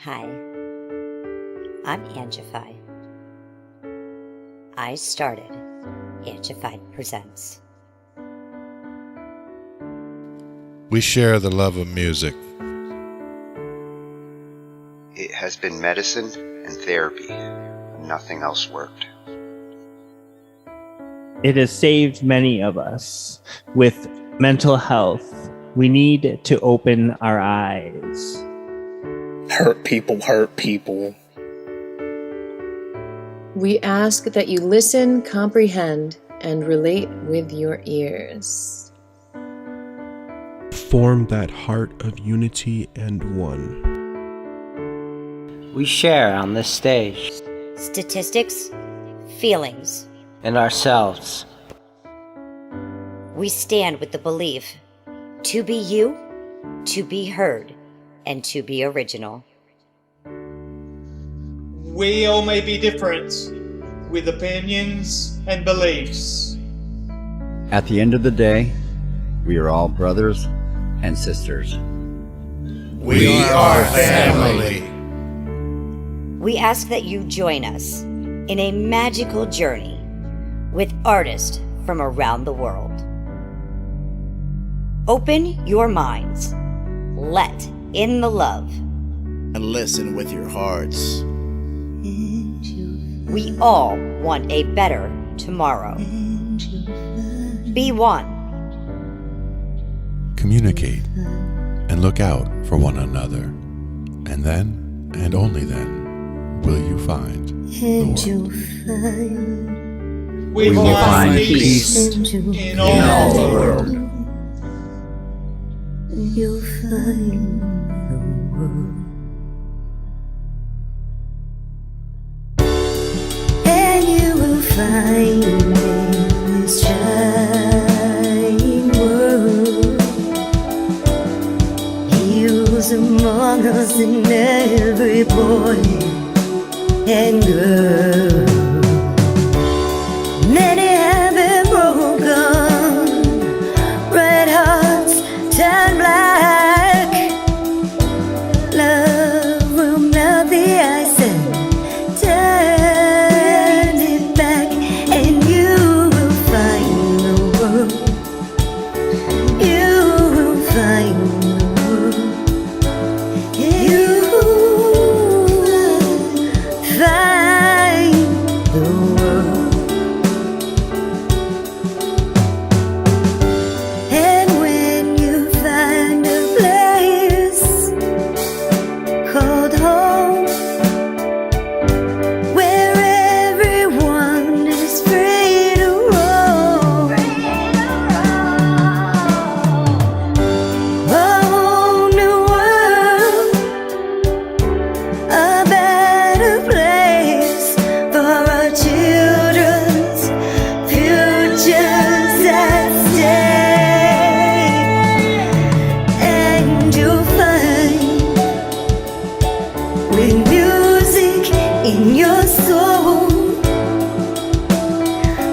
Hi, I'm Angified. I started Angified Presents. We share the love of music. It has been medicine and therapy. Nothing else worked. It has saved many of us. With mental health, we need to open our eyes. Hurt people hurt people. We ask that you listen, comprehend, and relate with your ears. Form that heart of unity and one. We share on this stage. Statistics, feelings, And ourselves. we stand with the belief to be you, to be heard, and to be original. We all may be different, with opinions and beliefs. At the end of the day, we are all brothers and sisters. We are family. We ask that you join us in a magical journey with artists from around the world. Open your minds, let in the love. And listen with your hearts. We all want a better tomorrow. Be one. Communicate and look out for one another. And then, and only then, will you find the world. We will find peace in all the world. You'll find the world. And you will find in this shining world heroes among us in every boy and girl. Many have been broken, red hearts turn black. Love will melt the ice and turn it back, and you will find the world. You will find the world. You will find the world. And when you find a place called home, where everyone is free to roam, a whole new world, a better place for our children's futures at stake. And you'll find, with music in your soul,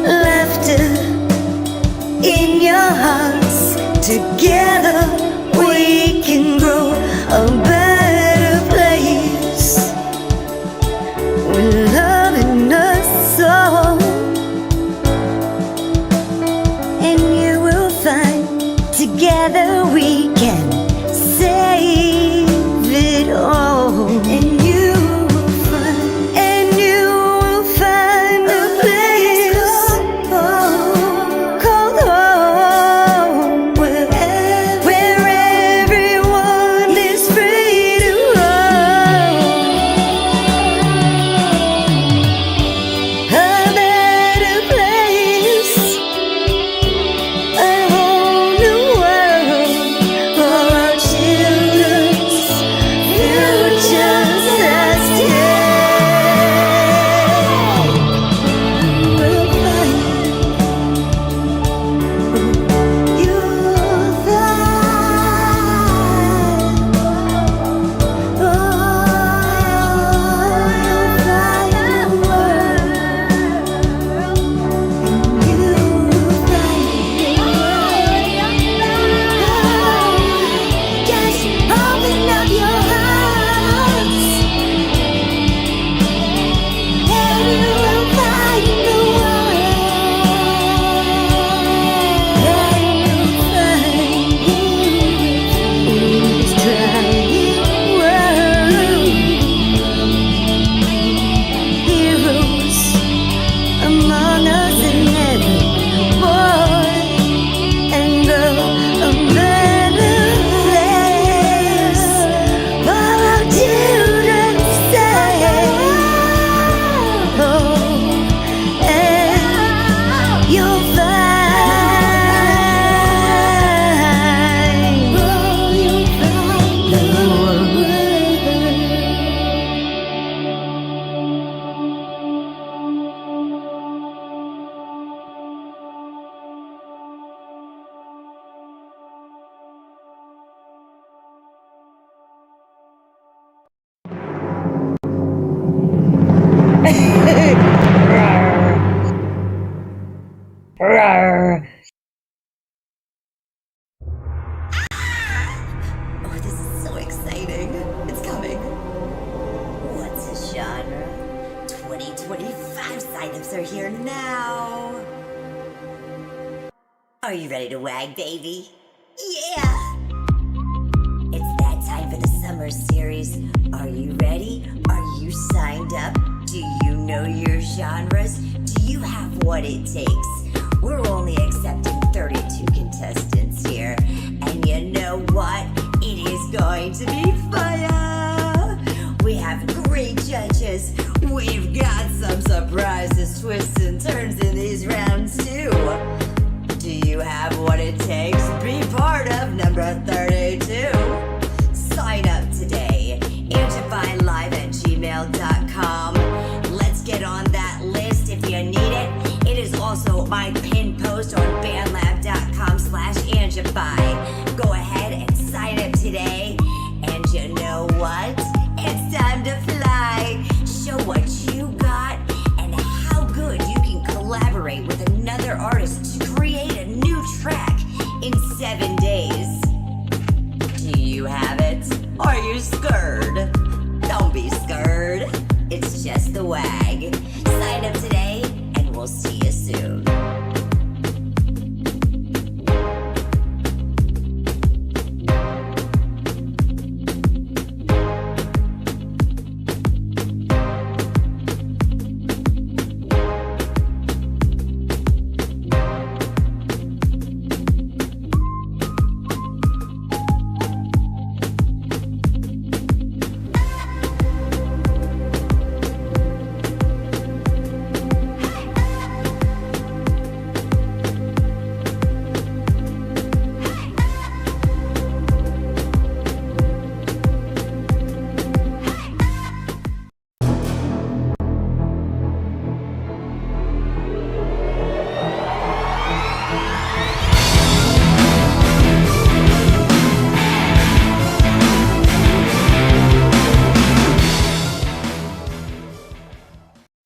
laughter in your hearts, together we can grow a better place with love in us all. And you will find, together we can save it all. And you will find a place called home, where everyone is free Oh, this is so exciting. It's coming. What's a genre? 2025 signups are here now. Are you ready to wag, baby? Yeah! It's that time for the summer series. Are you ready? Are you signed up? Do you know your genres? Do you have what it takes? We're only accepting 32 contestants here. And you know what? It is going to be fire! We have great judges. We've got some surprises, twists, and turns in these rounds, too. Do you have what it takes? Be part of number 32. Sign up today. Angifiedlive@gmail.com. Let's get on that list if you need it. It is also my pinned post on bandlab.com/Angified. Go ahead and sign up today. And you know what? It's time to fly. Show what you got and how good you can collaborate with another artist to create a new track in 7 days. Do you have it? Are you scared? Don't be scared. It's just the wag. Sign up today and we'll see you soon.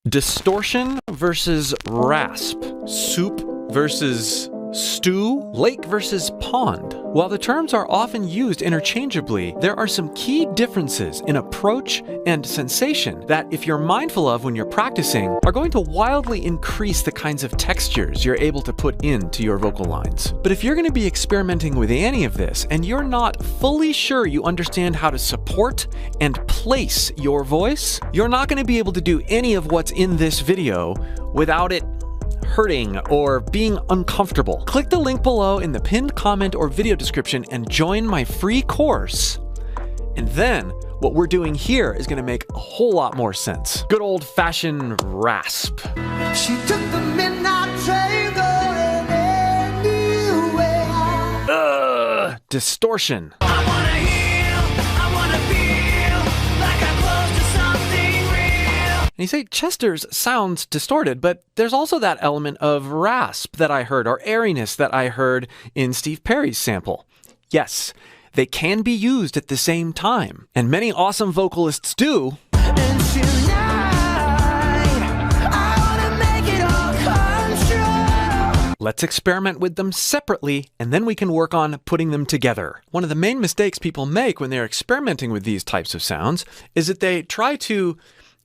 Distortion versus rasp. Soup versus stew. Lake versus pond. While the terms are often used interchangeably, there are some key differences in approach and sensation that, if you're mindful of when you're practicing, are going to wildly increase the kinds of textures you're able to put into your vocal lines. But if you're going to be experimenting with any of this and you're not fully sure you understand how to support and place your voice, you're not going to be able to do any of what's in this video without it hurting or being uncomfortable. Click the link below in the pinned comment or video description and join my free course. And then what we're doing here is going to make a whole lot more sense. Good old-fashioned rasp. She took the midnight train going anywhere. Distortion. I wanna heal, I wanna feel like I'm close to something real. And you say Chester's sounds distorted, but there's also that element of rasp that I heard, or airiness that I heard in Steve Perry's sample. Yes, they can be used at the same time, and many awesome vocalists do. And tonight, I wanna make it all come true. Let's experiment with them separately, and then we can work on putting them together. One of the main mistakes people make when they're experimenting with these types of sounds is that they try to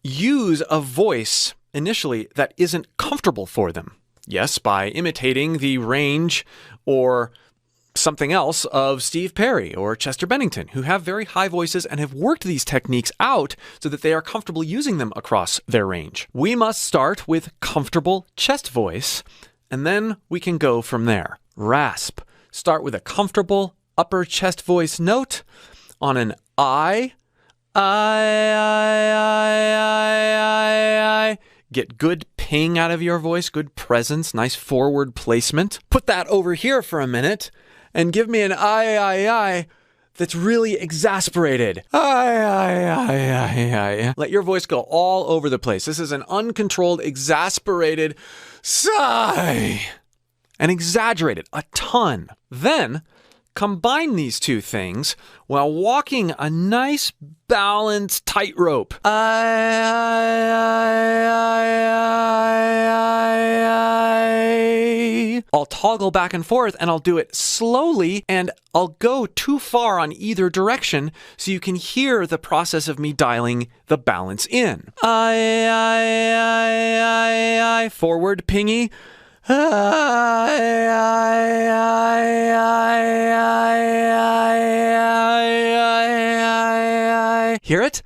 use a voice initially that isn't comfortable for them. Yes, by imitating the range or something else of Steve Perry or Chester Bennington, who have very high voices and have worked these techniques out so that they are comfortable using them across their range. We must start with comfortable chest voice, and then we can go from there. Rasp. Start with a comfortable upper chest voice note on an I. Get good ping out of your voice, good presence, nice forward placement. Put that over here for a minute and give me an I that's really exasperated. Let your voice go all over the place. This is an uncontrolled, exasperated sigh. And exaggerate it a ton. Then combine these two things while walking a nice balanced tightrope. I'll toggle back and forth, and I'll do it slowly, and I'll go too far on either direction so you can hear the process of me dialing the balance in. Forward pingy. Hear it?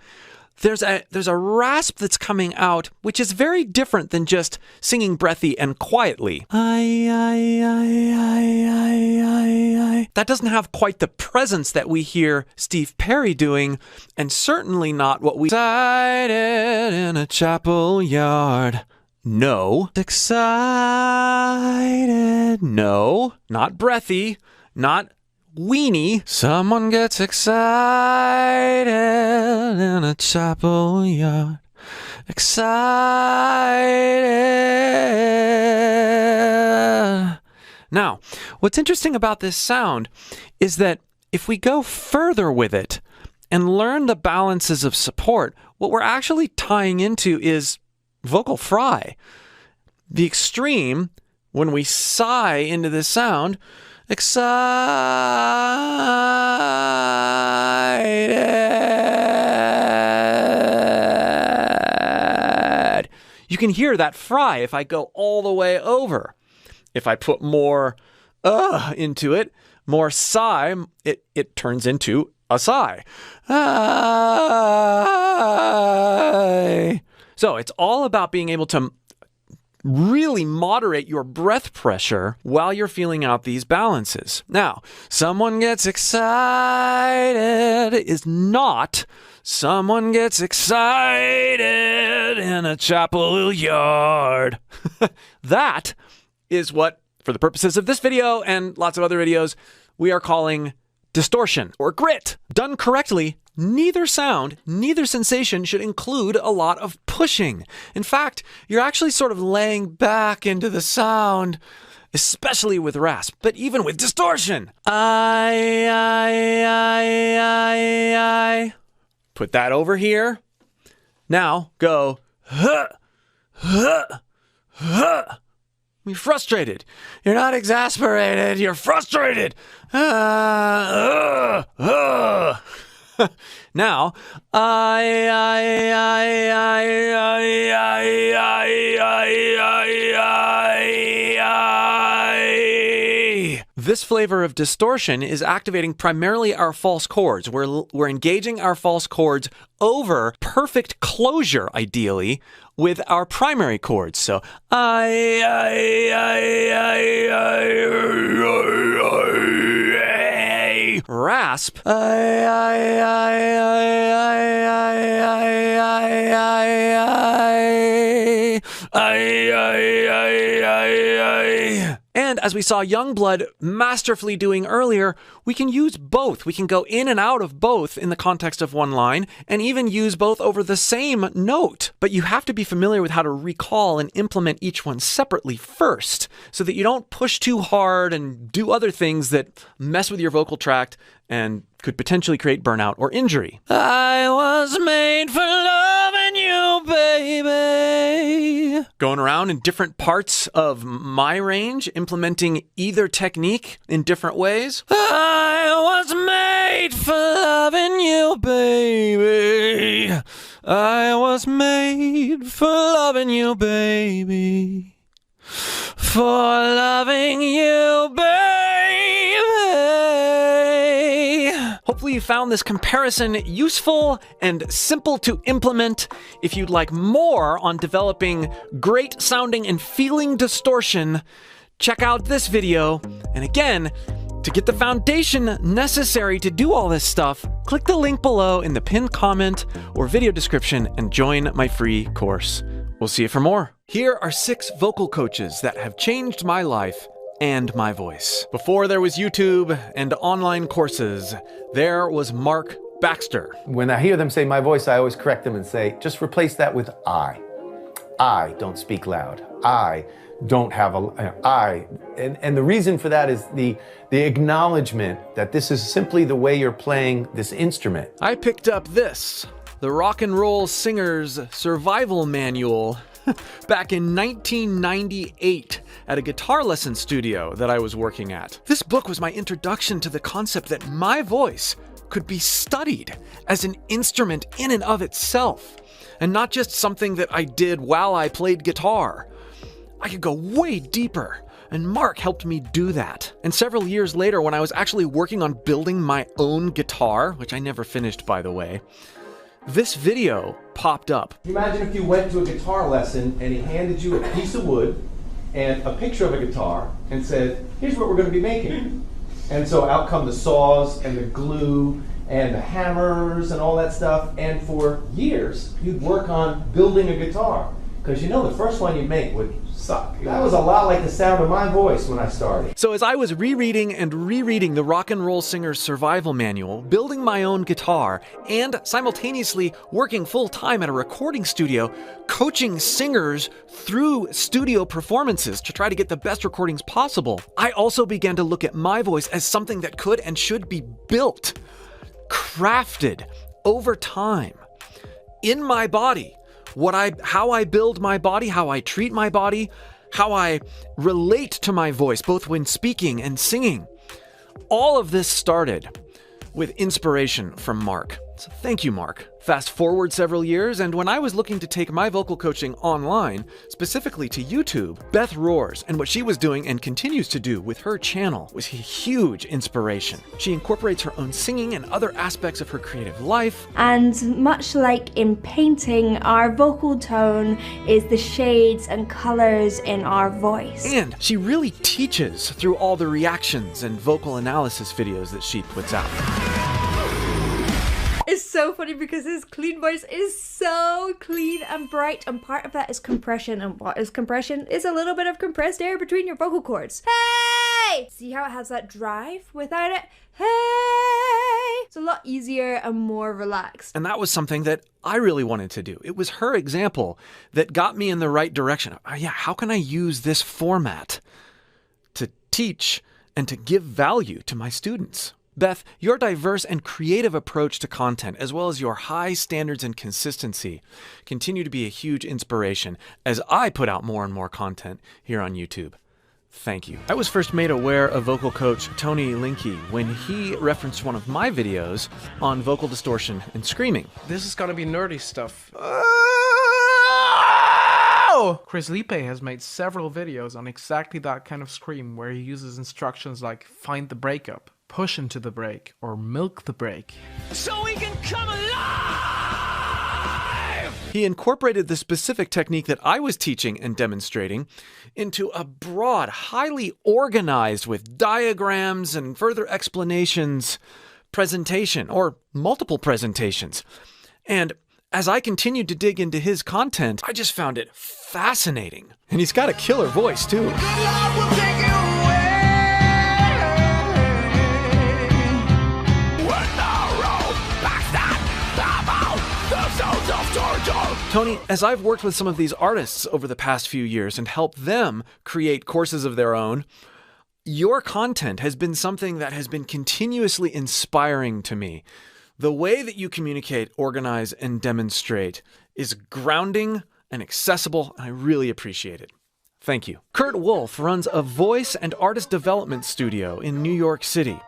There's a rasp that's coming out, which is very different than just singing breathy and quietly. That doesn't have quite the presence that we hear Steve Perry doing, and certainly not what we excited in a chapel yard. No. Excited. No. Not breathy. Not weenie. Someone gets excited in a chapel yard. Excited. Now, what's interesting about this sound is that if we go further with it and learn the balances of support, what we're actually tying into is vocal fry. The extreme, when we sigh into this sound, excited. You can hear that fry if I go all the way over. If I put more into it, more sigh, it turns into a sigh. So it's all about being able to really moderate your breath pressure while you're feeling out these balances. Now, someone gets excited is not someone gets excited in a chapel yard. That is what, for the purposes of this video and lots of other videos, we are calling distortion or grit. Done correctly, neither sound, neither sensation should include a lot of pushing. In fact, you're actually sort of laying back into the sound, especially with rasp, but even with distortion. I. Put that over here. Now go, You're frustrated. You're not exasperated. You're frustrated. Now, this flavor of distortion is activating primarily our false chords. We're engaging our false chords over perfect closure, ideally, with our primary chords. So, rasp. And as we saw Youngblood masterfully doing earlier, we can use both. We can go in and out of both in the context of one line, and even use both over the same note. But you have to be familiar with how to recall and implement each one separately first, so that you don't push too hard and do other things that mess with your vocal tract and could potentially create burnout or injury. I was made for loving you, baby. Going around in different parts of my range, implementing either technique in different ways. I was made for loving you, baby. I was made for loving you, baby. For loving you, baby. Hopefully you found this comparison useful and simple to implement. If you'd like more on developing great sounding and feeling distortion, check out this video. And again, to get the foundation necessary to do all this stuff, click the link below in the pinned comment or video description and join my free course. We'll see you for more. Here are 6 vocal coaches that have changed my life and my voice. Before there was YouTube and online courses, there was Mark Baxter. When I hear them say my voice, I always correct them and say, just replace that with I. I don't speak loud. I don't have an I. And the reason for that is the acknowledgement that this is simply the way you're playing this instrument. I picked up this, the Rock and Roll Singer's Survival Manual, back in 1998 at a guitar lesson studio that I was working at. This book was my introduction to the concept that my voice could be studied as an instrument in and of itself, and not just something that I did while I played guitar. I could go way deeper, and Mark helped me do that. And several years later, when I was actually working on building my own guitar, which I never finished, by the way, this video popped up. Imagine if you went to a guitar lesson and he handed you a piece of wood and a picture of a guitar and said, here's what we're going to be making. And so out come the saws and the glue and the hammers and all that stuff. And for years, you'd work on building a guitar. Because you know the first one you make would suck. That was a lot like the sound of my voice when I started. So as I was rereading the Rock and Roll Singer's Survival Manual, building my own guitar, and simultaneously working full-time at a recording studio, coaching singers through studio performances to try to get the best recordings possible, I also began to look at my voice as something that could and should be built, crafted over time in my body. How I build my body, how I treat my body, how I relate to my voice, both when speaking and singing. All of this started with inspiration from Mark. So thank you, Mark. Fast forward several years, and when I was looking to take my vocal coaching online, specifically to YouTube, Beth Roars and what she was doing and continues to do with her channel was a huge inspiration. She incorporates her own singing and other aspects of her creative life. And much like in painting, our vocal tone is the shades and colors in our voice. And she really teaches through all the reactions and vocal analysis videos that she puts out. It's so funny because his clean voice is so clean and bright, and part of that is compression. And what is compression? Is a little bit of compressed air between your vocal cords. Hey! See how it has that drive? Without it, hey! It's a lot easier and more relaxed. And that was something that I really wanted to do. It was her example that got me in the right direction. Yeah, how can I use this format to teach and to give value to my students? Beth, your diverse and creative approach to content, as well as your high standards and consistency, continue to be a huge inspiration as I put out more and more content here on YouTube. Thank you. I was first made aware of vocal coach Tony Linke when he referenced one of my videos on vocal distortion and screaming. This is gonna be nerdy stuff. Chris Liepe has made several videos on exactly that kind of scream, where he uses instructions like find the breakup, push into the break, or milk the break. So we can come alive! He incorporated the specific technique that I was teaching and demonstrating into a broad, highly organized, with diagrams and further explanations, presentation, or multiple presentations. And as I continued to dig into his content, I just found it fascinating. And he's got a killer voice, too. Good Lord will take you away. Tony, as I've worked with some of these artists over the past few years and helped them create courses of their own, your content has been something that has been continuously inspiring to me. The way that you communicate, organize, and demonstrate is grounding and accessible, and I really appreciate it. Thank you. Kurt Wolf runs a voice and artist development studio in New York City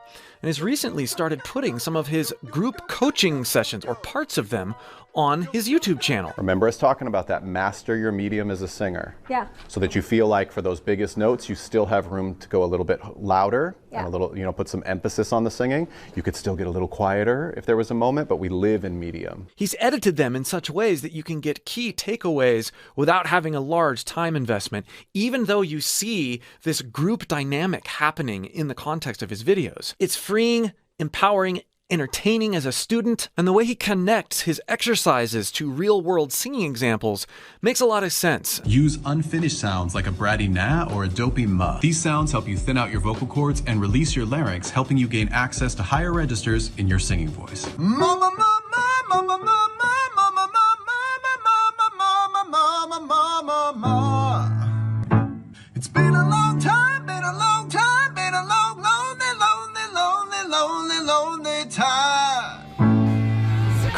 and has recently started putting some of his group coaching sessions, or parts of them, on his YouTube channel. Remember us talking about that, master your medium as a singer. Yeah. So that you feel like for those biggest notes, you still have room to go a little bit louder and a little, put some emphasis on the singing. You could still get a little quieter if there was a moment, but we live in medium. He's edited them in such ways that you can get key takeaways without having a large time investment, even though you see this group dynamic happening in the context of his videos. It's freeing, empowering, entertaining as a student, and the way he connects his exercises to real-world singing examples makes a lot of sense. Use unfinished sounds like a bratty na or a dopey ma. These sounds help you thin out your vocal cords and release your larynx, helping you gain access to higher registers in your singing voice. Mama, mama, mama, mama, mama, mama, mama, mama, mama, mama, mama.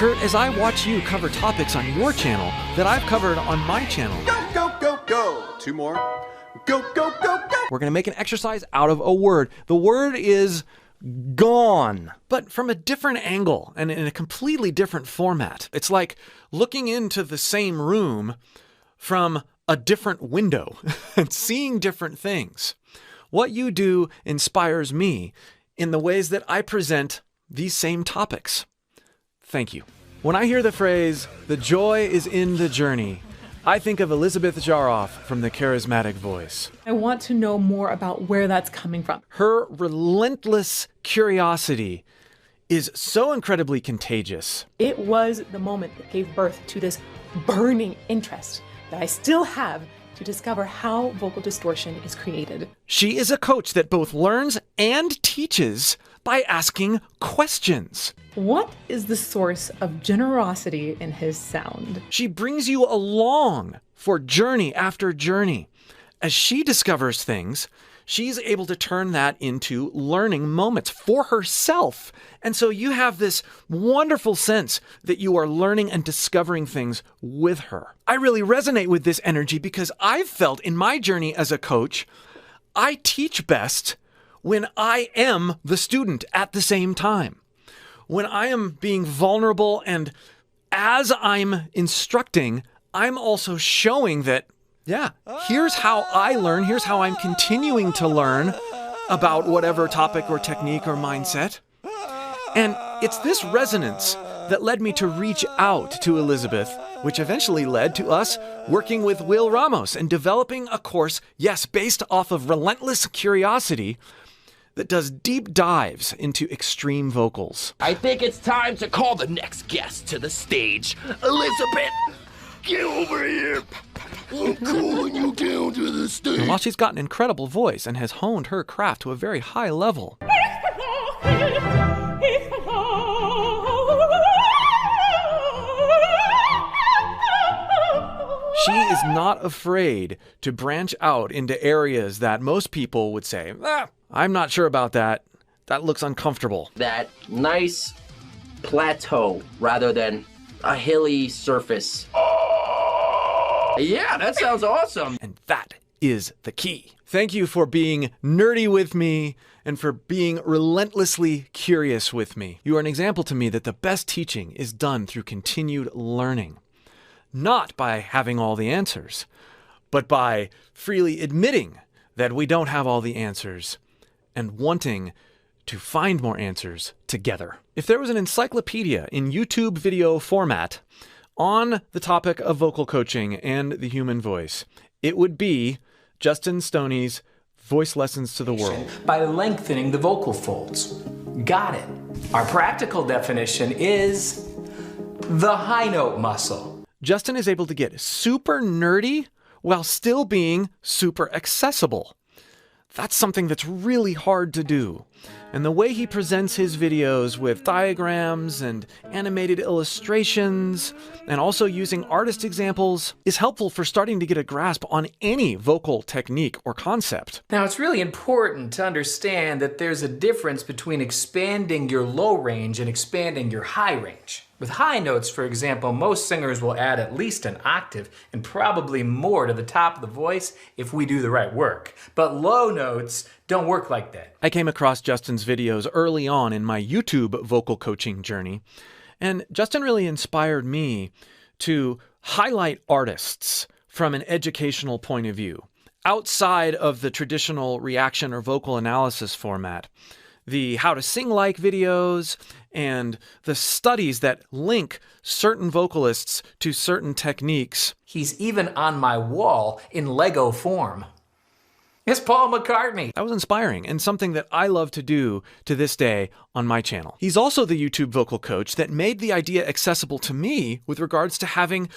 Kurt, as I watch you cover topics on your channel that I've covered on my channel. Go, go, go. 2 more. Go, go, go, go. We're going to make an exercise out of a word. The word is gone, but from a different angle and in a completely different format. It's like looking into the same room from a different window and seeing different things. What you do inspires me in the ways that I present these same topics. Thank you. When I hear the phrase, "the joy is in the journey," I think of Elizabeth Jaroff from The Charismatic Voice. I want to know more about where that's coming from. Her relentless curiosity is so incredibly contagious. It was the moment that gave birth to this burning interest that I still have to discover how vocal distortion is created. She is a coach that both learns and teaches by asking questions. What is the source of generosity in his sound? She brings you along for journey after journey. As she discovers things, she's able to turn that into learning moments for herself. And so you have this wonderful sense that you are learning and discovering things with her. I really resonate with this energy because I've felt in my journey as a coach, I teach best when I am the student at the same time. When I am being vulnerable and as I'm instructing, I'm also showing that, yeah, here's how I learn, here's how I'm continuing to learn about whatever topic or technique or mindset. And it's this resonance that led me to reach out to Elizabeth, which eventually led to us working with Will Ramos and developing a course, yes, based off of relentless curiosity, that does deep dives into extreme vocals. I think it's time to call the next guest to the stage. Elizabeth, get over here. I'm calling you down to the stage. And while she's got an incredible voice and has honed her craft to a very high level, she is not afraid to branch out into areas that most people would say, I'm not sure about that. That looks uncomfortable. That nice plateau rather than a hilly surface. Yeah, that sounds awesome. And that is the key. Thank you for being nerdy with me and for being relentlessly curious with me. You are an example to me that the best teaching is done through continued learning. Not by having all the answers, but by freely admitting that we don't have all the answers and wanting to find more answers together. If there was an encyclopedia in YouTube video format on the topic of vocal coaching and the human voice, it would be Justin Stoney's Voice Lessons to the World. By lengthening the vocal folds. Got it. Our practical definition is the high note muscle. Justin is able to get super nerdy while still being super accessible. That's something that's really hard to do. And the way he presents his videos with diagrams and animated illustrations, and also using artist examples, is helpful for starting to get a grasp on any vocal technique or concept. Now, it's really important to understand that there's a difference between expanding your low range and expanding your high range. With high notes, for example, most singers will add at least an octave and probably more to the top of the voice if we do the right work. But low notes don't work like that. I came across Justin's videos early on in my YouTube vocal coaching journey, and Justin really inspired me to highlight artists from an educational point of view, outside of the traditional reaction or vocal analysis format. The how to sing like videos and the studies that link certain vocalists to certain techniques. He's even on my wall in Lego form. It's Paul McCartney. That was inspiring and something that I love to do to this day on my channel. He's also the YouTube vocal coach that made the idea accessible to me with regards to having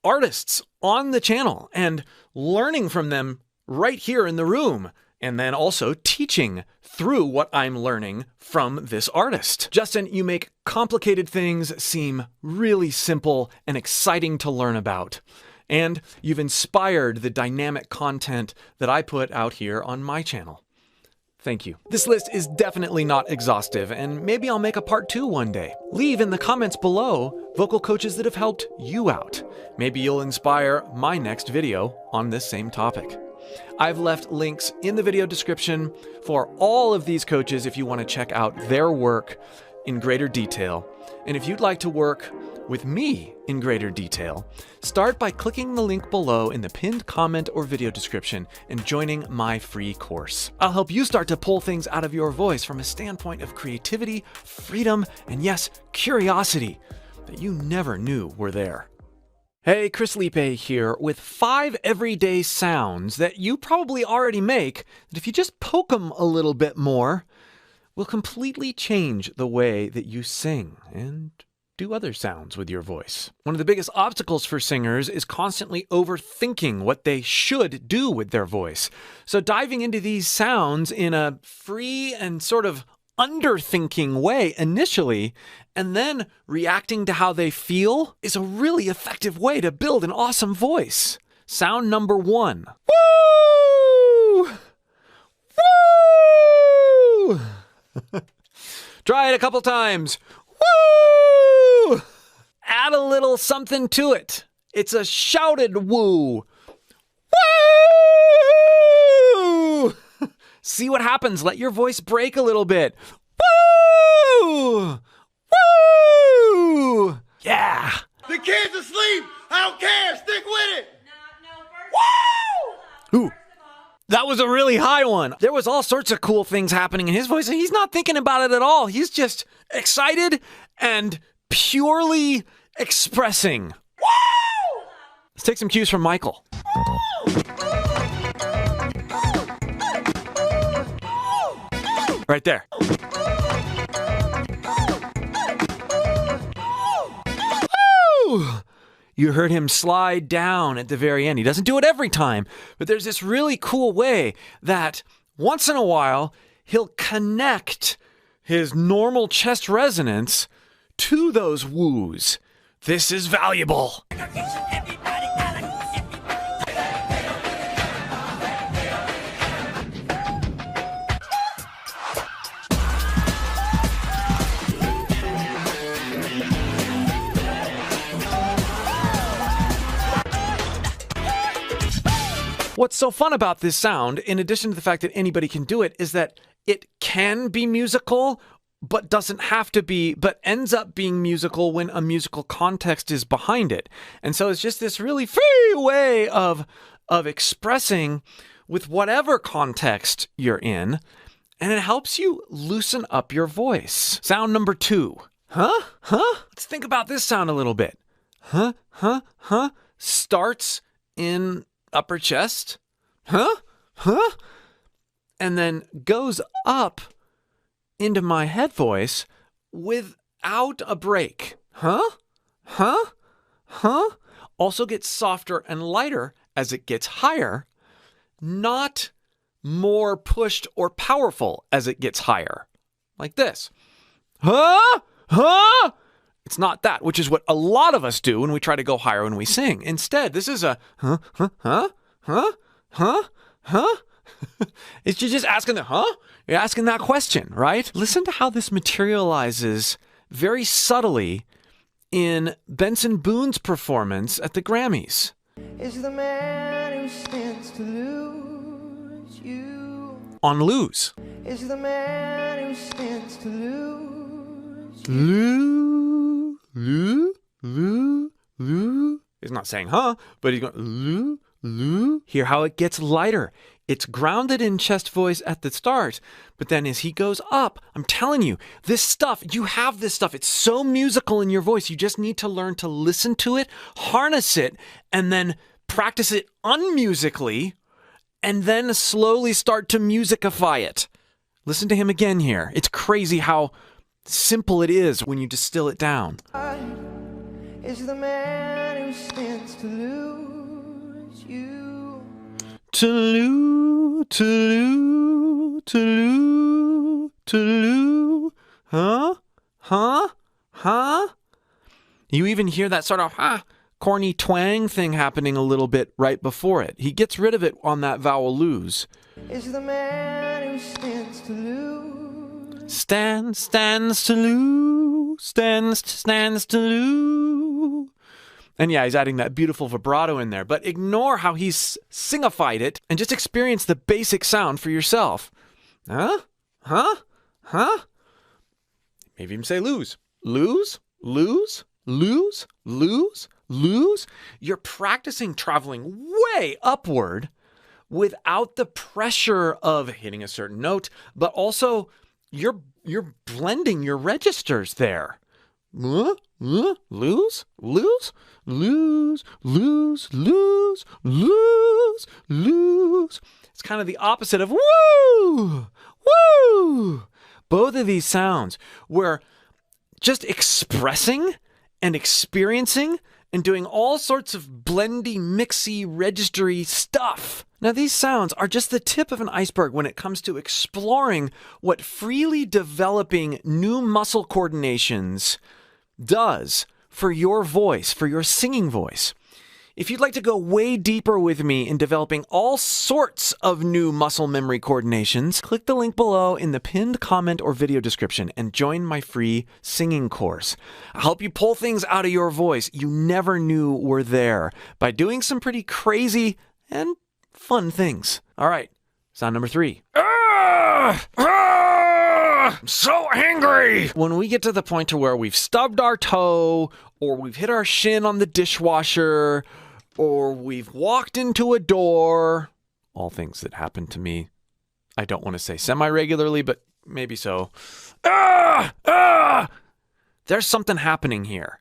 artists on the channel and learning from them right here in the room, and then also teaching through what I'm learning from this artist. Justin, you make complicated things seem really simple and exciting to learn about. And you've inspired the dynamic content that I put out here on my channel. Thank you. This list is definitely not exhaustive, and maybe I'll make a part 2 one day. Leave in the comments below vocal coaches that have helped you out. Maybe you'll inspire my next video on this same topic. I've left links in the video description for all of these coaches if you want to check out their work in greater detail. And if you'd like to work with me in greater detail, start by clicking the link below in the pinned comment or video description and joining my free course. I'll help you start to pull things out of your voice from a standpoint of creativity, freedom, and yes, curiosity that you never knew were there. Hey, Chris Liepe here with 5 everyday sounds that you probably already make that if you just poke them a little bit more, will completely change the way that you sing and do other sounds with your voice. One of the biggest obstacles for singers is constantly overthinking what they should do with their voice. So diving into these sounds in a free and sort of underthinking way initially, and then reacting to how they feel is a really effective way to build an awesome voice. Sound number 1. Woo! Woo! Try it a couple times. Woo! Add a little something to it. It's a shouted woo. Woo! See what happens. Let your voice break a little bit. Woo! Woo! Yeah. The kid's asleep. I don't care. Stick with it. Ooh. That was a really high one. There was all sorts of cool things happening in his voice, and he's not thinking about it at all. He's just excited and purely expressing. Woo! Let's take some cues from Michael. Right there. Woo! You heard him slide down at the very end. He doesn't do it every time, but there's this really cool way that once in a while, he'll connect his normal chest resonance to those woos. This is valuable. What's so fun about this sound, in addition to the fact that anybody can do it, is that it can be musical, but doesn't have to be, but ends up being musical when a musical context is behind it. And so it's just this really free way of expressing with whatever context you're in, and it helps you loosen up your voice. Sound number 2. Huh? Huh? Let's think about this sound a little bit. Huh? Huh? Huh? Starts in upper chest, huh? Huh? And then goes up into my head voice without a break. Huh? Huh? Huh? Also gets softer and lighter as it gets higher, not more pushed or powerful as it gets higher. Like this. Huh? Huh? It's not that, which is what a lot of us do when we try to go higher when we sing. Instead, this is a huh, huh, huh, huh, huh, huh. It's you're just asking the huh? You're asking that question, right? Listen to how this materializes very subtly in Benson Boone's performance at the Grammys. Is the man who stands to lose you. On Lose. Is the man who stands to lose you. Loo, loo, loo, loo. He's not saying huh, but he's going loo, loo. Hear how it gets lighter. It's grounded in chest voice at the start, but then as he goes up, I'm telling you, this stuff, you have this stuff. It's so musical in your voice. You just need to learn to listen to it, harness it, and then practice it unmusically, and then slowly start to musicify it. Listen to him again here. It's crazy how simple it is when you distill it down. Is the man who stands to lose you. To lose, to lose, to lose, to lose. Huh? Huh? Huh? You even hear that sort of corny twang thing happening a little bit right before it. He gets rid of it on that vowel lose. Is the man who stands to lose. Stands to lose. Stands to lose. And yeah, he's adding that beautiful vibrato in there. But ignore how he's singified it and just experience the basic sound for yourself. Huh? Huh? Huh? Maybe even say lose. Lose? Lose? Lose? Lose? Lose? You're practicing traveling way upward without the pressure of hitting a certain note, but also you're blending your registers there. Lose, lose, lose, lose, lose, lose, lose. It's kind of the opposite of woo, woo. Both of these sounds where just expressing and experiencing and doing all sorts of blendy, mixy, registery stuff. Now, these sounds are just the tip of an iceberg when it comes to exploring what freely developing new muscle coordinations does for your voice, for your singing voice. If you'd like to go way deeper with me in developing all sorts of new muscle memory coordinations, click the link below in the pinned comment or video description and join my free singing course. I'll help you pull things out of your voice you never knew were there by doing some pretty crazy and fun things. All right, sound number 3. I'm so angry! When we get to the point to where we've stubbed our toe, or we've hit our shin on the dishwasher, or we've walked into a door, all things that happen to me, I don't want to say semi-regularly, but maybe so. There's something happening here.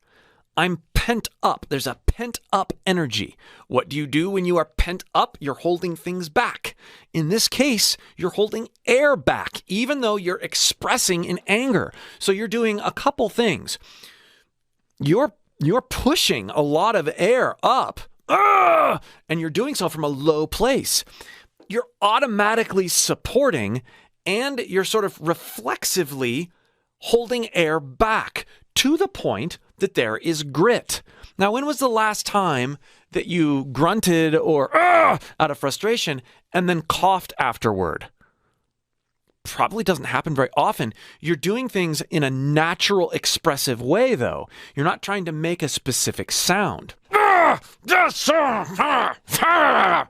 I'm pent up. There's a pent up energy. What do you do when you are pent up? You're holding things back. In this case, you're holding air back, even though you're expressing in anger. So you're doing a couple things. You're pushing a lot of air up, and you're doing so from a low place. You're automatically supporting, and you're sort of reflexively holding air back to the point that there is grit. Now, when was the last time that you grunted or out of frustration and then coughed afterward? Probably doesn't happen very often. You're doing things in a natural, expressive way, though. You're not trying to make a specific sound.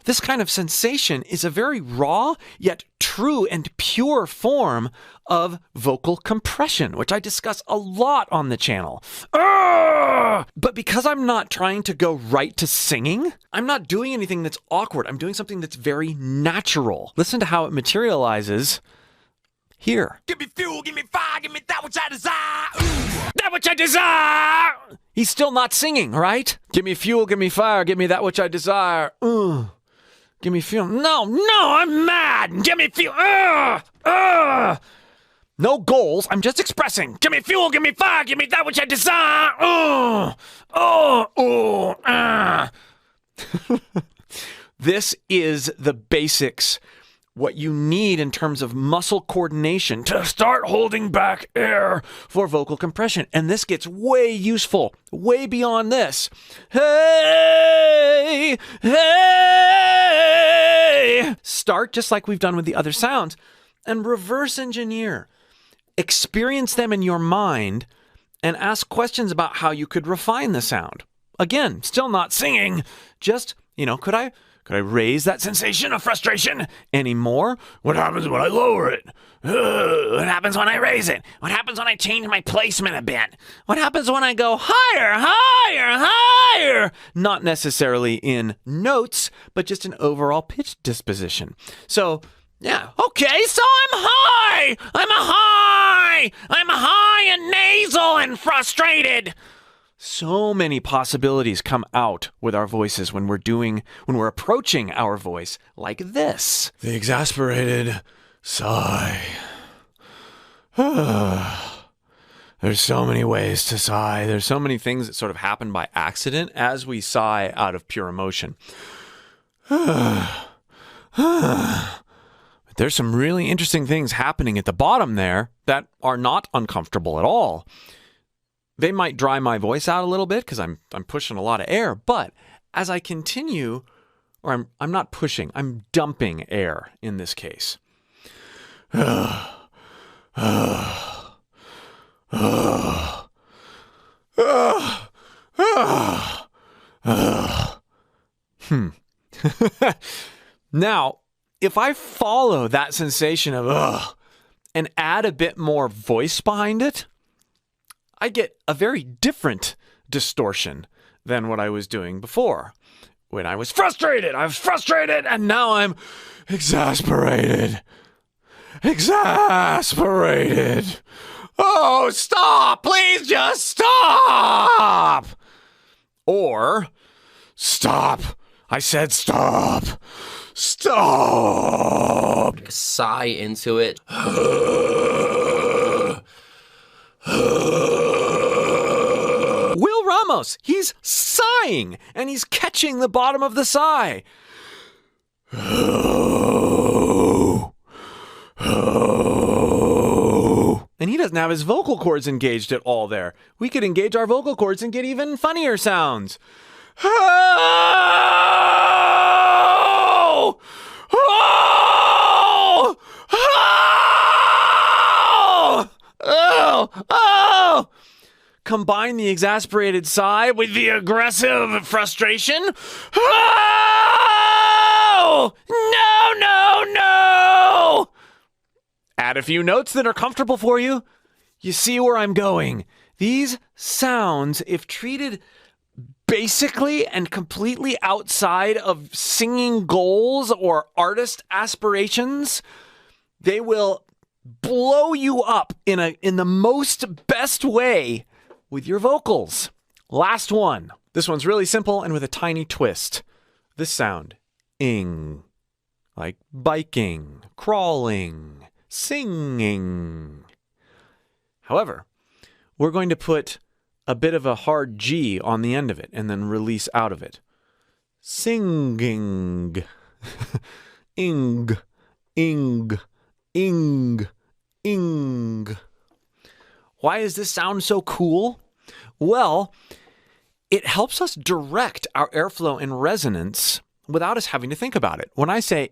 This kind of sensation is a very raw, yet true and pure form of vocal compression, which I discuss a lot on the channel. But because I'm not trying to go right to singing, I'm not doing anything that's awkward. I'm doing something that's very natural. Listen to how it materializes here. Give me fuel, give me fire, give me that which I desire. That which I desire! He's still not singing, right? Give me fuel, give me fire, give me that which I desire. Give me fuel. No, I'm mad. Give me fuel. No goals. I'm just expressing. Give me fuel, give me fire, give me that which I desire. This is the basics. What you need in terms of muscle coordination to start holding back air for vocal compression. And this gets way useful, way beyond this. Hey, hey. Start just like we've done with the other sounds and reverse engineer. Experience them in your mind and ask questions about how you could refine the sound. Again, still not singing, just, could I raise that sensation of frustration any more? What happens when I lower it? What happens when I raise it? What happens when I change my placement a bit? What happens when I go higher, higher, higher? Not necessarily in notes, but just an overall pitch disposition. So, yeah, okay, so I'm high and nasal and frustrated. So many possibilities come out with our voices when we're approaching our voice like this. The exasperated sigh. There's so many ways to sigh. There's so many things that sort of happen by accident as we sigh out of pure emotion. But there's some really interesting things happening at the bottom there that are not uncomfortable at all. They might dry my voice out a little bit because I'm pushing a lot of air, but as I continue, or I'm not pushing, I'm dumping air in this case. Now, if I follow that sensation of and add a bit more voice behind it, I get a very different distortion than what I was doing before. When I was frustrated, and now I'm exasperated. Exasperated. Oh, stop! Please just stop! Or, stop! I said stop! Stop! Sigh into it. Will Ramos, he's sighing, and he's catching the bottom of the sigh. And he doesn't have his vocal cords engaged at all there. We could engage our vocal cords and get even funnier sounds. Oh! Oh! Oh! Oh! Oh! Combine the exasperated sigh with the aggressive frustration. Oh! No, no, no! Add a few notes that are comfortable for you. You see where I'm going. These sounds, if treated basically and completely outside of singing goals or artist aspirations, they will blow you up in the most best way with your vocals. Last one. This one's really simple and with a tiny twist. This sound. Ing. Like biking, crawling, singing. However, we're going to put a bit of a hard G on the end of it and then release out of it. Singing. Ing, ing, ing, ing. Why does this sound so cool? Well, it helps us direct our airflow and resonance without us having to think about it. When I say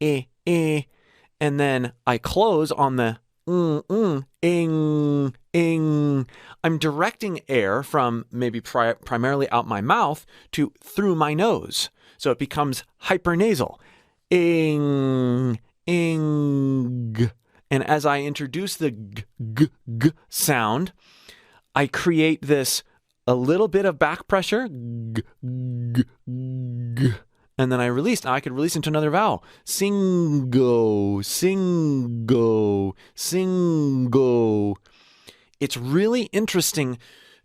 and then I close on the ing, ing, I'm directing air from maybe primarily out my mouth to through my nose. So it becomes hypernasal. Ing, ing. And as I introduce the g sound, I create this a little bit of back pressure. G, g, g. And then I release. Now I could release into another vowel. Singo, singo, singo. It's really interesting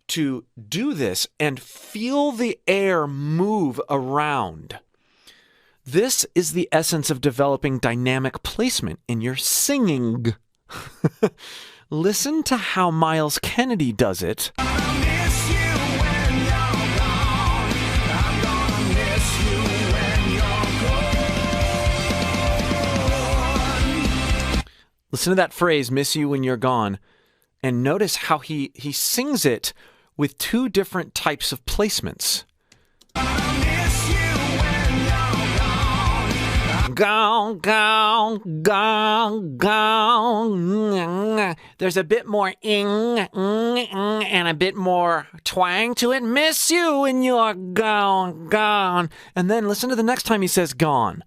to do this and feel the air move around. This is the essence of developing dynamic placement in your singing. Listen to how Miles Kennedy does it. Listen to that phrase, miss you when you're gone, and notice how he sings it with two different types of placements. Gone, gone, gone, gone. There's a bit more ing, and a bit more twang to it. Miss you when you're gone, gone. And then listen to the next time he says gone.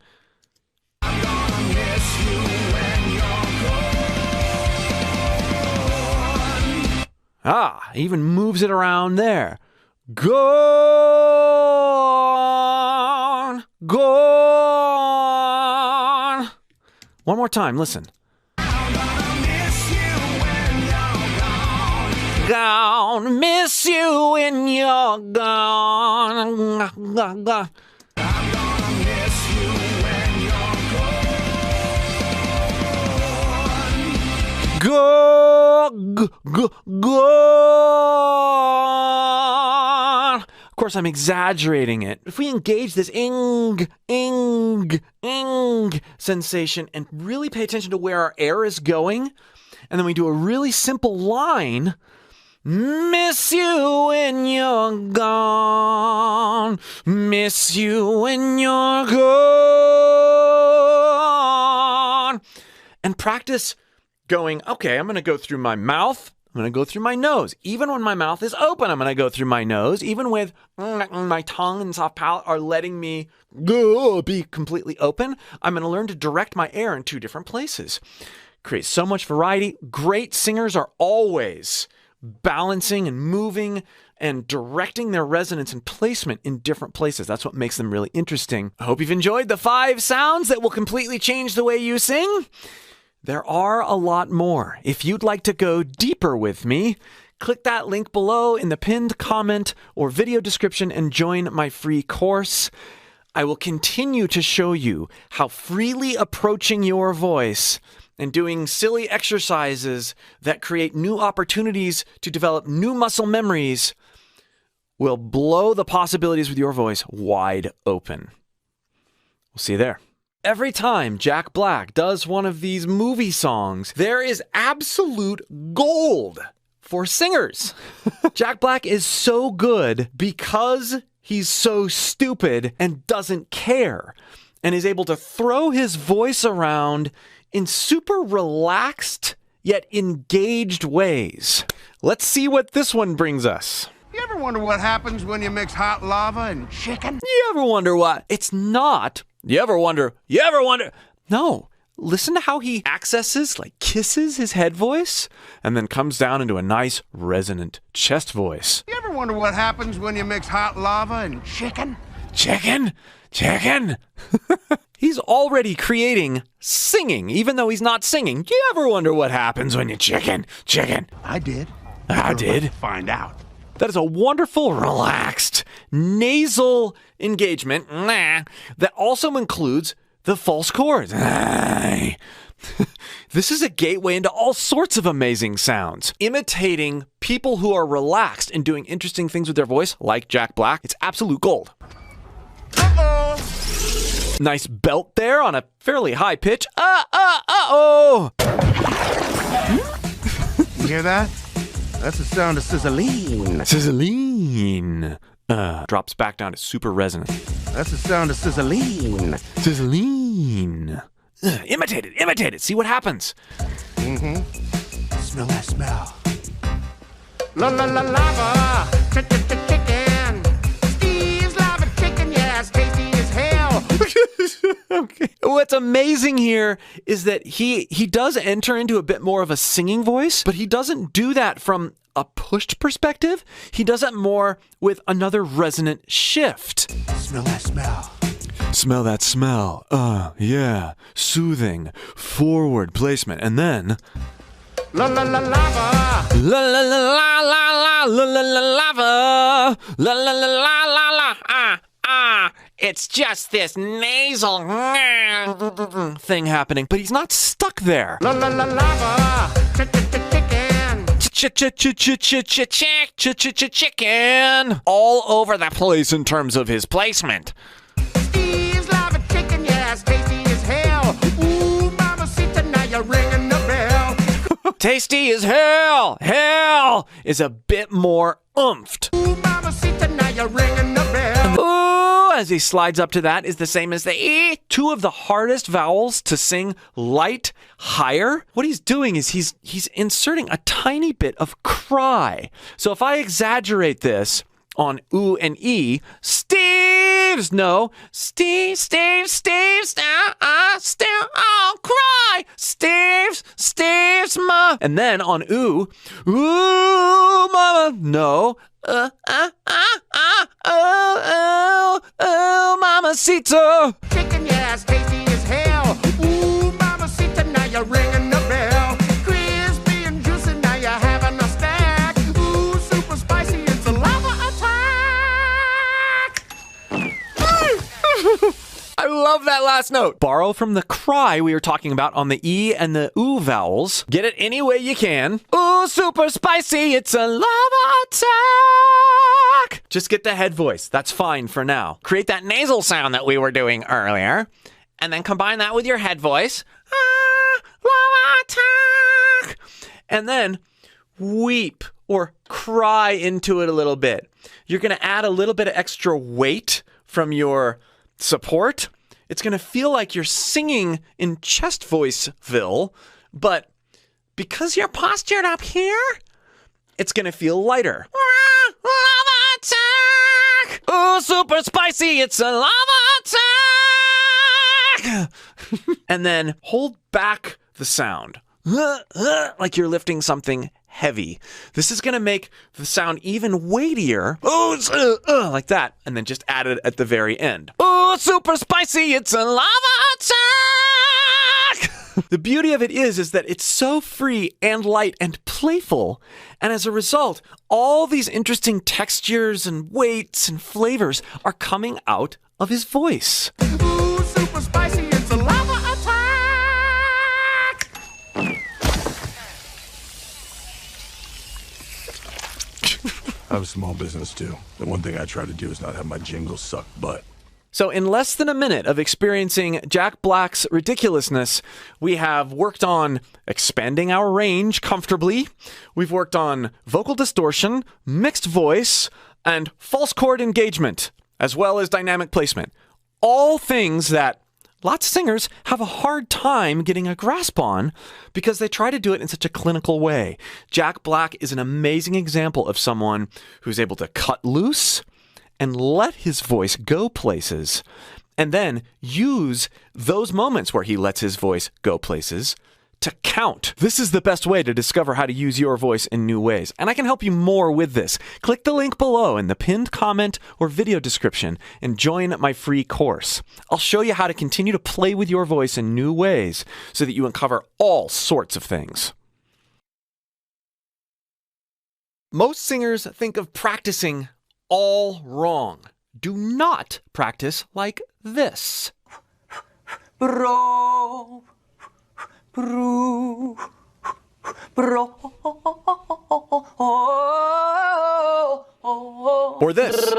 He even moves it around there. Gone, gone. One more time, listen. Gone, miss you when you're gone. Gone. Of course, I'm exaggerating it. If we engage this ing, ing, ing sensation and really pay attention to where our air is going, and then we do a really simple line, Miss you when you're gone. Miss you when you're gone. And practice going, okay, I'm going to go through my mouth. I'm going to go through my nose. Even when my mouth is open, I'm going to go through my nose. Even with my tongue and soft palate are letting me be completely open, I'm going to learn to direct my air in two different places. Create so much variety. Great singers are always balancing and moving and directing their resonance and placement in different places. That's what makes them really interesting. I hope you've enjoyed the 5 sounds that will completely change the way you sing. There are a lot more. If you'd like to go deeper with me, click that link below in the pinned comment or video description and join my free course. I will continue to show you how freely approaching your voice and doing silly exercises that create new opportunities to develop new muscle memories will blow the possibilities with your voice wide open. We'll see you there. Every time Jack Black does one of these movie songs, there is absolute gold for singers. Jack Black is so good because he's so stupid and doesn't care and is able to throw his voice around in super relaxed yet engaged ways. Let's see what this one brings us. You ever wonder what happens when you mix hot lava and chicken? You ever wonder what? It's not. You ever wonder? No. Listen to how he accesses, like kisses his head voice, and then comes down into a nice resonant chest voice. You ever wonder what happens when you mix hot lava and chicken? Chicken? He's already creating singing, even though he's not singing. You ever wonder what happens when you chicken? I did. Find out. That is a wonderful, relaxed, nasal engagement that also includes the false chords. This is a gateway into all sorts of amazing sounds. Imitating people who are relaxed and doing interesting things with their voice, like Jack Black, it's absolute gold. Nice belt there on a fairly high pitch. Uh-oh! You hear that? That's the sound of sizzling. Drops back down to super resonant. That's the sound of sizzling. Imitate it. See what happens. Smell that smell. La la la lava. Chicken. Steve's lava chicken. Yeah, it's tasty as hell. Okay. What's amazing here is that he does enter into a bit more of a singing voice, but he doesn't do that from a pushed perspective. He does it more with another resonant shift. Smell that smell. Smell that smell. Yeah. Soothing. Forward placement. And then La la la lava. La la la la la la la la la lava. La la la la la la. It's just this nasal thing happening, but he's not stuck there. La la la lava. Chicken. All over the place in terms of his placement. Steve's lava chicken, yeah, it's tasty as hell. Ooh, mamacita, now you're ringing the bell. Tasty as hell. Hell is a bit more oomphed. Ooh, mamacita, now you're ringing the bell. Ooh, as he slides up to that is the same as the E. Two of the hardest vowels to sing light higher. What he's doing is he's inserting a tiny bit of cry. So if I exaggerate this on ooh and E, Steve's, cry, Steve's, ma. And then on ooh, mama, no, mamacita. Chicken, yeah, it's tasty as hell. Ooh, mamacita, now you're ringing the bell. Crispy and juicy, now you're having a snack. Ooh, super spicy, it's a lava attack. I love that last note. Borrow from the cry we were talking about on the E and the ooh vowels. Get it any way you can. Ooh, super spicy, it's a lava attack. Just get the head voice. That's fine for now. Create that nasal sound that we were doing earlier, and then combine that with your head voice. Lava attack. And then weep or cry into it a little bit. You're going to add a little bit of extra weight from your support. It's going to feel like you're singing in chest voiceville, but because you're postured up here, it's going to feel lighter. Lava attack! Oh, super spicy, it's a lava attack! And then hold back the sound. Like you're lifting something heavy. This is going to make the sound even weightier. Oh, it's, like that. And then just add it at the very end. Oh, super spicy, it's a lava attack! The beauty of it is that it's so free and light and playful. And as a result, all these interesting textures and weights and flavors are coming out of his voice. Ooh, super spicy, it's a lava attack! I have a small business too. The one thing I try to do is not have my jingles suck butt. So in less than a minute of experiencing Jack Black's ridiculousness, we have worked on expanding our range comfortably. We've worked on vocal distortion, mixed voice, and false chord engagement, as well as dynamic placement. All things that lots of singers have a hard time getting a grasp on because they try to do it in such a clinical way. Jack Black is an amazing example of someone who's able to cut loose and let his voice go places, and then use those moments where he lets his voice go places to count. This is the best way to discover how to use your voice in new ways, and I can help you more with this. Click the link below in the pinned comment or video description and join my free course. I'll show you how to continue to play with your voice in new ways so that you uncover all sorts of things. Most singers think of practicing all wrong. Do not practice like this. Bro, bro, bro. Or this.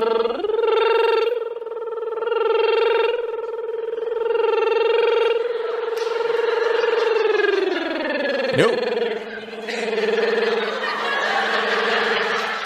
Nope.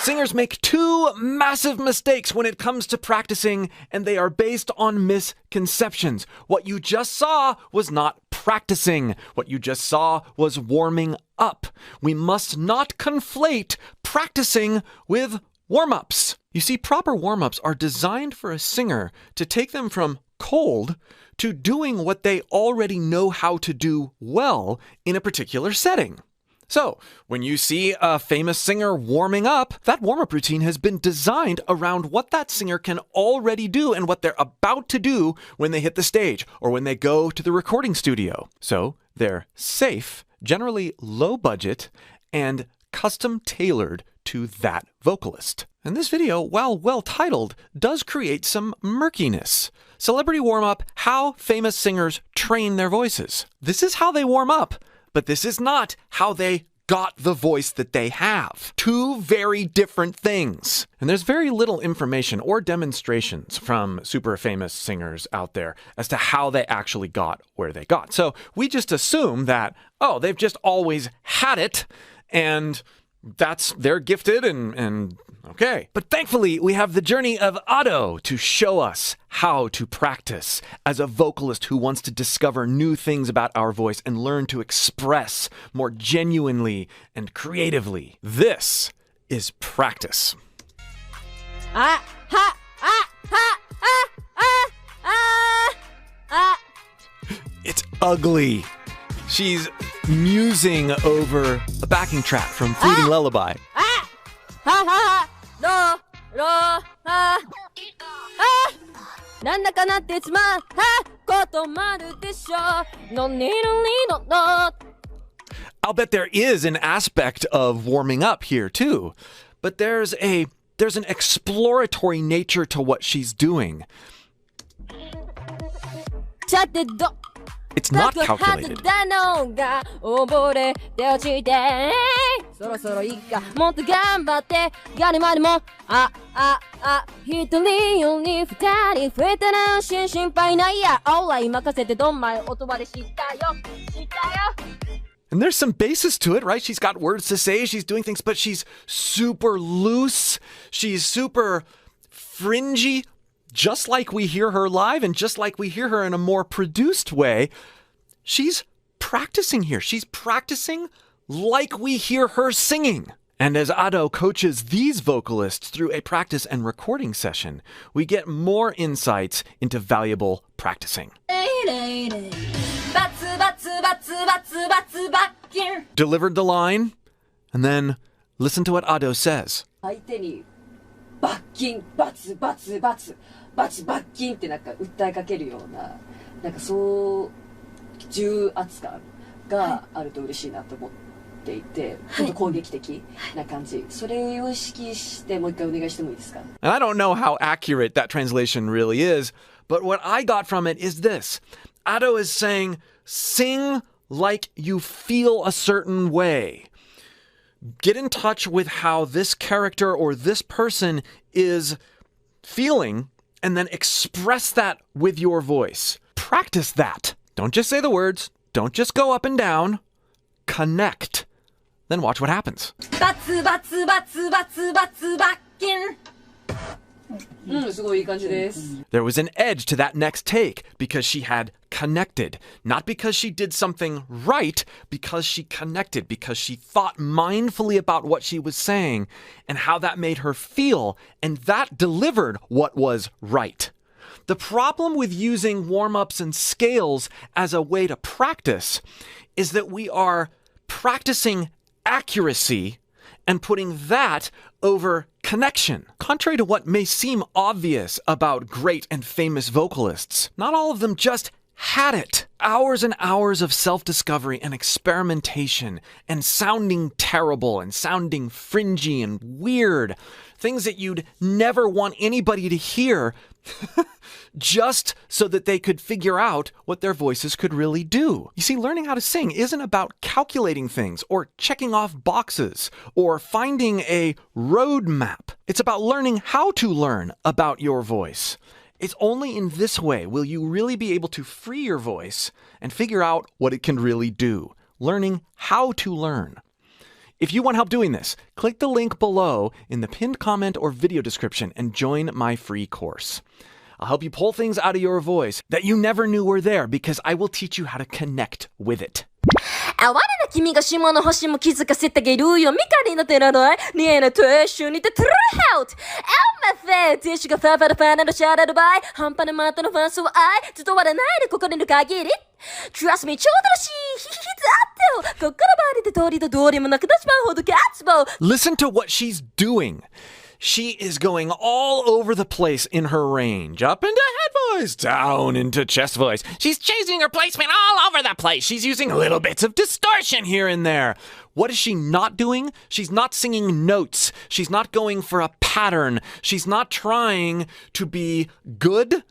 Singers make two massive mistakes when it comes to practicing, and they are based on misconceptions. What you just saw was not practicing. What you just saw was warming up. We must not conflate practicing with warm-ups. You see, proper warm-ups are designed for a singer to take them from cold to doing what they already know how to do well in a particular setting. So, when you see a famous singer warming up, that warm-up routine has been designed around what that singer can already do and what they're about to do when they hit the stage or when they go to the recording studio. So, they're safe, generally low budget, and custom-tailored to that vocalist. And this video, while well-titled, does create some murkiness. Celebrity warm-up, how famous singers train their voices. This is how they warm up. But this is not how they got the voice that they have. Two very different things. And there's very little information or demonstrations from super famous singers out there as to how they actually got where they got. So we just assume that, oh, they've just always had it and they're gifted and okay. But thankfully, we have the journey of Otto to show us how to practice as a vocalist who wants to discover new things about our voice and learn to express more genuinely and creatively. This is practice. It's ugly. She's musing over a backing track from Fleeting Lullaby. I'll bet there is an aspect of warming up here too, but there's an exploratory nature to what she's doing. It's not calculated. And And there's some basis to it, right? She's got words to say, she's doing things, but she's super loose. She's super fringy, just like we hear her live and just like we hear her in a more produced way. She's practicing here. She's practicing like we hear her singing. And as Ado coaches these vocalists through a practice and recording session, we get more insights into valuable practicing. Delivered the line, and then listen to what Ado says. 相手に罰金、罰、罰、罰、罰、罰金ってなんか訴えかけるような、なんかそう重圧感があると嬉しいなと思っていて、ちょっと攻撃的な感じ。それを意識してもう一回お願いしてもいいですか? And I don't know how accurate that translation really is, but what I got from it is this. Ado is saying, sing like you feel a certain way. Get in touch with how this character or this person is feeling and then express that with your voice. Practice that. Don't just say the words. Don't just go up and down. Connect. Then watch what happens. There was an edge to that next take because she had connected. Not because she did something right, because she connected, because she thought mindfully about what she was saying and how that made her feel, and that delivered what was right. The problem with using warm-ups and scales as a way to practice is that we are practicing accuracy and putting that over connection. Contrary to what may seem obvious about great and famous vocalists, not all of them just had it. Hours and hours of self-discovery and experimentation and sounding terrible and sounding fringy and weird. Things that you'd never want anybody to hear just so that they could figure out what their voices could really do. You see, learning how to sing isn't about calculating things or checking off boxes or finding a roadmap. It's about learning how to learn about your voice. It's only in this way will you really be able to free your voice and figure out what it can really do. Learning how to learn. If you want help doing this, click the link below in the pinned comment or video description and join my free course. I'll help you pull things out of your voice that you never knew were there because I will teach you how to connect with it. 哀れな君が下の星も気づかせてあげるよミカリの手のない見えないトゥーシュにてトゥルーハウトエルマフェティッシュがファファルファナのシャラルバイ半端なマットのファンスは愛ずっと割れないで心の限り Trust me 超楽しいヒヒヒズあってよこっからバリで通りと通りもなくなっちまうほどキャッツボー Listen to what she's doing. She is going all over the place in her range. Up into head voice, down into chest voice. She's changing her placement all over the place. She's using little bits of distortion here and there. What is she not doing? She's not singing notes. She's not going for a pattern. She's not trying to be good.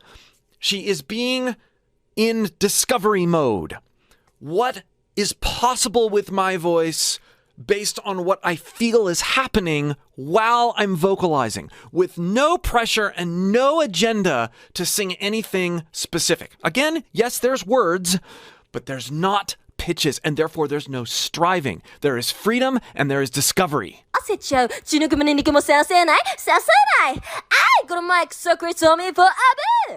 She is being in discovery mode. What is possible with my voice based on what I feel is happening while I'm vocalizing, with no pressure and no agenda to sing anything specific. Again, yes, there's words, but there's not pitches, and therefore there's no striving. There is freedom and there is discovery. 焦っちゃう血抜く胸肉もさせないさせない I got a mic so great on me forever.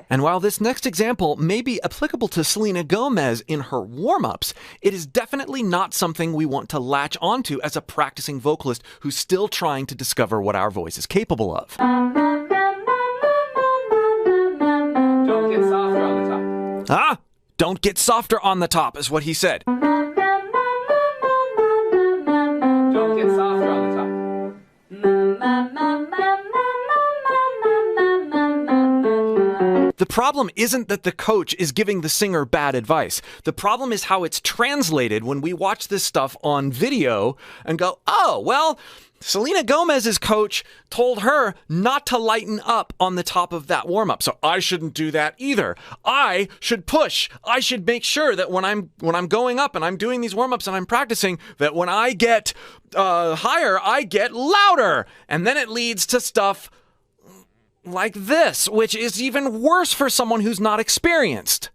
And while this next example may be applicable to Selena Gomez in her warm-ups, it is definitely not something we want to latch onto as a practicing vocalist who's still trying to discover what our voice is capable of. Don't get softer on the top. Ah! Don't get softer on the top is what he said. Don't get softer on the top. The problem isn't that the coach is giving the singer bad advice. The problem is how it's translated when we watch this stuff on video and go, oh, well, Selena Gomez's coach told her not to lighten up on the top of that warm-up, so I shouldn't do that either. I should push. I should make sure that when I'm going up and I'm doing these warm-ups and I'm practicing, that when I get higher, I get louder. And then it leads to stuff like this, which is even worse for someone who's not experienced.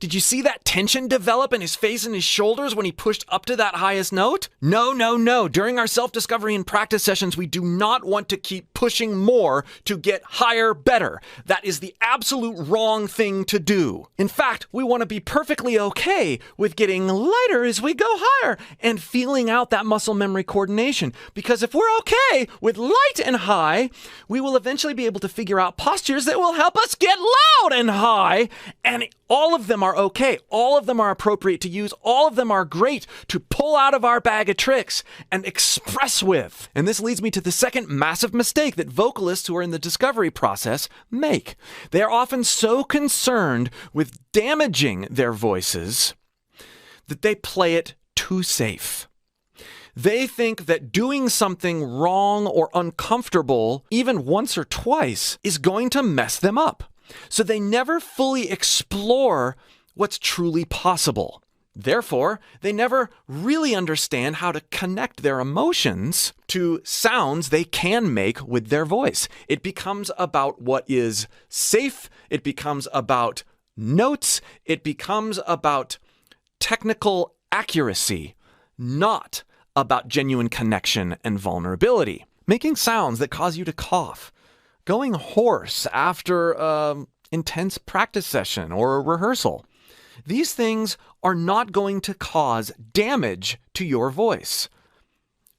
Did you see that tension develop in his face and his shoulders when he pushed up to that highest note? No, no, no. During our self-discovery and practice sessions, we do not want to keep pushing more to get higher, better. That is the absolute wrong thing to do. In fact, we want to be perfectly okay with getting lighter as we go higher and feeling out that muscle memory coordination. Because if we're okay with light and high, we will eventually be able to figure out postures that will help us get loud and high. And all of them are okay. All of them are appropriate to use. All of them are great to pull out of our bag of tricks and express with. And this leads me to the second massive mistake that vocalists who are in the discovery process make. They are often so concerned with damaging their voices that they play it too safe. They think that doing something wrong or uncomfortable, even once or twice, is going to mess them up. So they never fully explore what's truly possible. Therefore, they never really understand how to connect their emotions to sounds they can make with their voice. It becomes about what is safe. It becomes about notes. It becomes about technical accuracy, not about genuine connection and vulnerability. Making sounds that cause you to cough, going hoarse after intense practice session or a rehearsal. These things are not going to cause damage to your voice.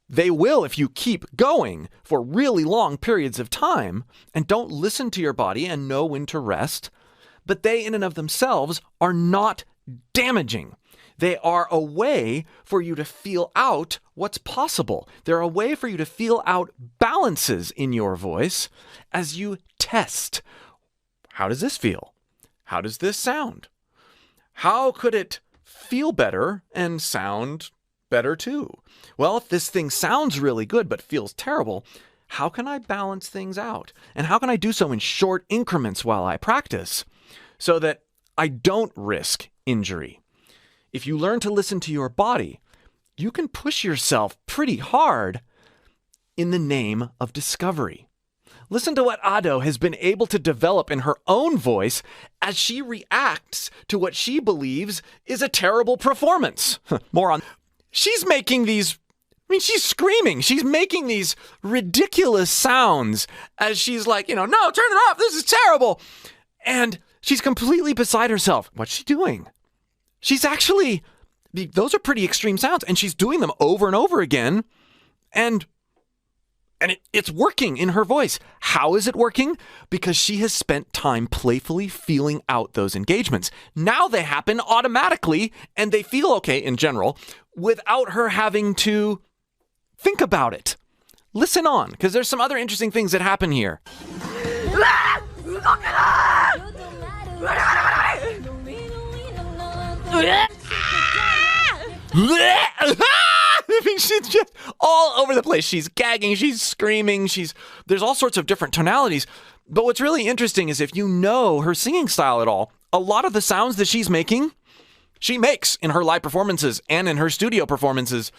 They will if you keep going for really long periods of time and don't listen to your body and know when to rest, but they in and of themselves are not damaging. They are a way for you to feel out what's possible. They're a way for you to feel out balances in your voice as you test. How does this feel? How does this sound? How could it feel better and sound better too? Well, if this thing sounds really good but feels terrible, how can I balance things out? And how can I do so in short increments while I practice so that I don't risk injury? If you learn to listen to your body, you can push yourself pretty hard in the name of discovery. Listen to what Ado has been able to develop in her own voice as she reacts to what she believes is a terrible performance. More on. She's making these, she's screaming. She's making these ridiculous sounds as she's like, no, turn it off. This is terrible. And she's completely beside herself. What's she doing? She's actually, those are pretty extreme sounds, and she's doing them over and over again, and it's working in her voice. How is it working? Because she has spent time playfully feeling out those engagements. Now they happen automatically, and they feel okay in general, without her having to think about it. Listen on, because there's some other interesting things that happen here. She's just all over the place. She's gagging, she's screaming, there's all sorts of different tonalities. But what's really interesting is if you know her singing style at all, a lot of the sounds that she's making, she makes in her live performances and in her studio performances.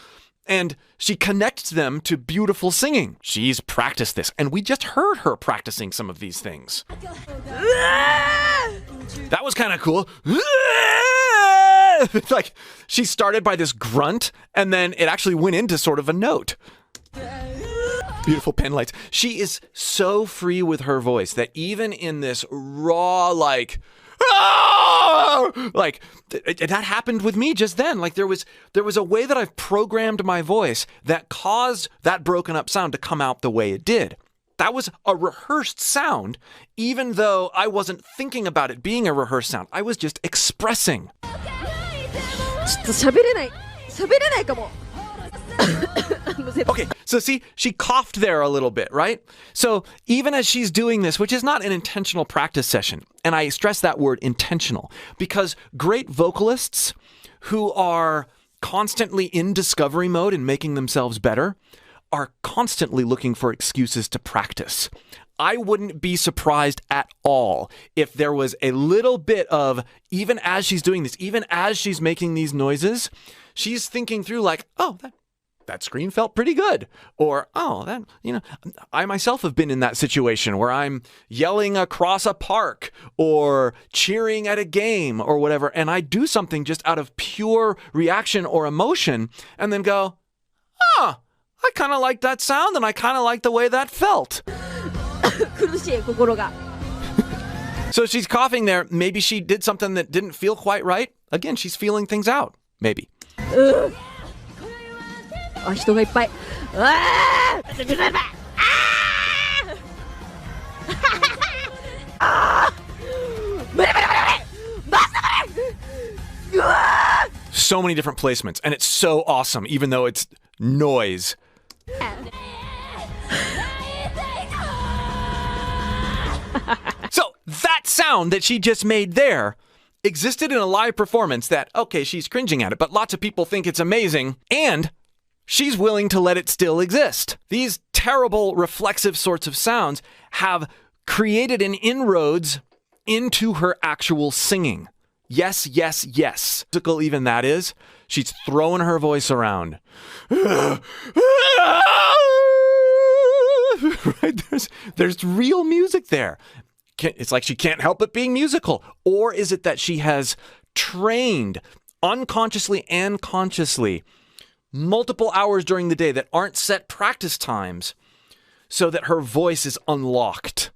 And she connects them to beautiful singing. She's practiced this, and we just heard her practicing some of these things. That was kind of cool. Like, she started by this grunt, and then it actually went into sort of a note. Beautiful pen lights. She is so free with her voice that even in this raw, that happened with me just then. Like there was a way that I've programmed my voice that caused that broken up sound to come out the way it did. That was a rehearsed sound, even though I wasn't thinking about it being a rehearsed sound. I was just expressing. Okay, so see, she coughed there a little bit, right? So even as she's doing this, which is not an intentional practice session, and I stress that word intentional, because great vocalists who are constantly in discovery mode and making themselves better are constantly looking for excuses to practice. I wouldn't be surprised at all if there was a little bit of, even as she's doing this, even as she's making these noises, she's thinking through like, oh, that scream felt pretty good. Or, oh, that, I myself have been in that situation where I'm yelling across a park or cheering at a game or whatever, and I do something just out of pure reaction or emotion and then go, I kind of like that sound and I kind of like the way that felt. 苦しい心が So she's coughing there. Maybe she did something that didn't feel quite right. Again, she's feeling things out. Maybe. あ、人がいっぱい。あー人がいっぱい。あー無理無理無理無理マジで無理うわー So many different placements, and it's so awesome, even though it's noise. So that sound that she just made there existed in a live performance that, okay, she's cringing at it, but lots of people think it's amazing, and she's willing to let it still exist. These terrible reflexive sorts of sounds have created an inroads into her actual singing. Yes, yes, yes. Physical even that is. She's throwing her voice around. Right? There's real music there. It's like she can't help but being musical. Or is it that she has trained unconsciously and consciously multiple hours during the day that aren't set practice times so that her voice is unlocked?